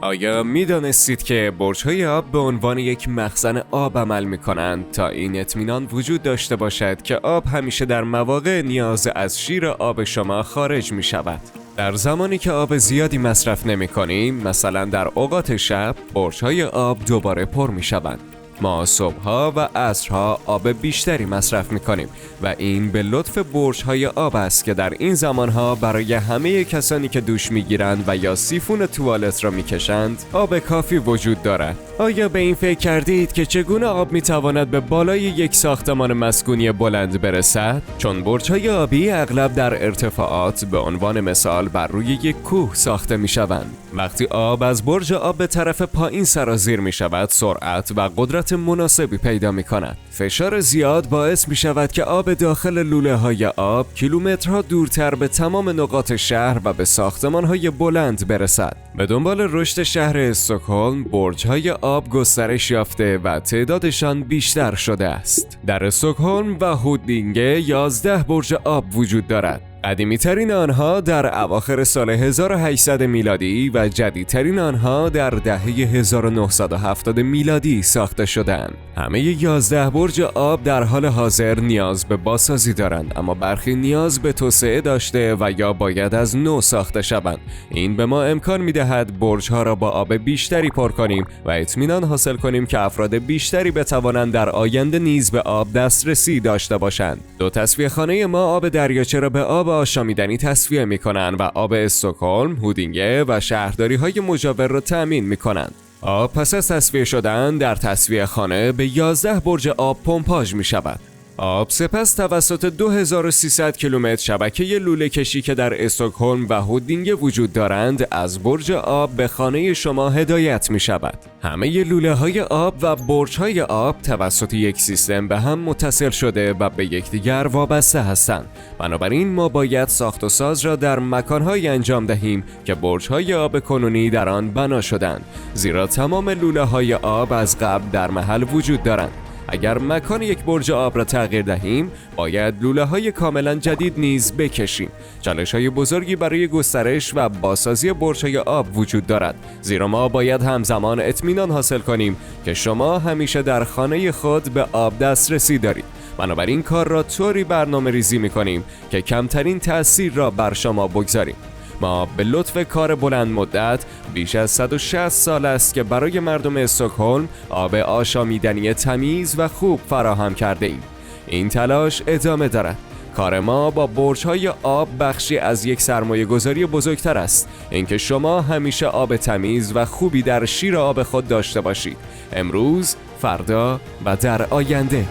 آیا می‌دانستید که برج‌های آب به عنوان یک مخزن آب عمل می‌کنند تا این اطمینان وجود داشته باشد که آب همیشه در مواقع نیاز از شیر آب شما خارج می‌شود؟ در زمانی که آب زیادی مصرف نمی‌کنیم، مثلا در اوقات شب، برج‌های آب دوباره پر می‌شوند. ما صبح‌ها و عصرها آب بیشتری مصرف می‌کنیم و این به لطف برج‌های آب است که در این زمانها برای همه کسانی که دوش می‌گیرند و یا سیفون توالت را می‌کشند آب کافی وجود دارد. آیا به این فکر کردید که چگونه آب می‌تواند به بالای یک ساختمان مسکونی بلند برسد؟ چون برج‌های آبی اغلب در ارتفاعات، به عنوان مثال بر روی یک کوه ساخته می‌شوند. وقتی آب از برج آب به طرف پایین سرازیر می‌شود، سرعت و قدرت مناسبی پیدا می‌کند. فشار زیاد باعث می‌شود که آب داخل لوله‌های آب کیلومترها دورتر به تمام نقاط شهر و به ساختمان‌های بلند برسد. به دنبال رشد شهر استکهلم، برج‌های آب گسترش یافته و تعدادشان بیشتر شده است. در استکهلم و هودینگه 11 برج آب وجود دارد. قدیمی‌ترین آنها در اواخر سال 1800 میلادی و جدیدترین آنها در دهه 1970 میلادی ساخته شدند. همه 11 برج آب در حال حاضر نیاز به بازسازی دارند، اما برخی نیاز به توسعه داشته و یا باید از نو ساخته شوند. این به ما امکان می‌دهد برج‌ها را با آب بیشتری پر کنیم و اطمینان حاصل کنیم که افراد بیشتری بتوانند در آینده نیز به آب دسترسی داشته باشند. دو تصفیه‌خانه ما آب دریاچه را به آب آشامیدنی تصفیه می‌کنند و آب استکهلم، هودینگه و شهرداری‌های مجاور را تأمین می‌کنند. آب پس از تصفیه شدن در تصفیه‌خانه به 11 برج آب پمپاژ می‌شود. آب سپس توسط 2300 کیلومتر شبکه لوله کشی که در استکهلم و هودینگه وجود دارند از برج آب به خانه شما هدایت می شود. همه لوله های آب و برج های آب توسط یک سیستم به هم متصل شده و به یکدیگر وابسته هستند. بنابراین ما باید ساخت و ساز را در مکانهایی انجام دهیم که برج های آب کنونی در آن بنا شدند، زیرا تمام لوله های آب از قبل در محل وجود دارند. اگر مکان یک برج آب را تغییر دهیم، باید لوله‌های کاملا جدید نیز بکشیم. چالش‌های بزرگی برای گسترش و بازسازی برج‌های آب وجود دارد، زیرا ما باید همزمان اطمینان حاصل کنیم که شما همیشه در خانه خود به آب دسترسی دارید. بنابراین کار را طوری برنامه‌ریزی می‌کنیم که کمترین تأثیر را بر شما بگذاریم. ما به لطف کار بلند مدت بیش از 160 سال است که برای مردم استکهلم آب آشامیدنی تمیز و خوب فراهم کرده ایم. این تلاش ادامه دارد. کار ما با برج‌های آب بخشی از یک سرمایه‌گذاری بزرگتر است، اینکه شما همیشه آب تمیز و خوبی در شیر آب خود داشته باشید، امروز، فردا و در آینده.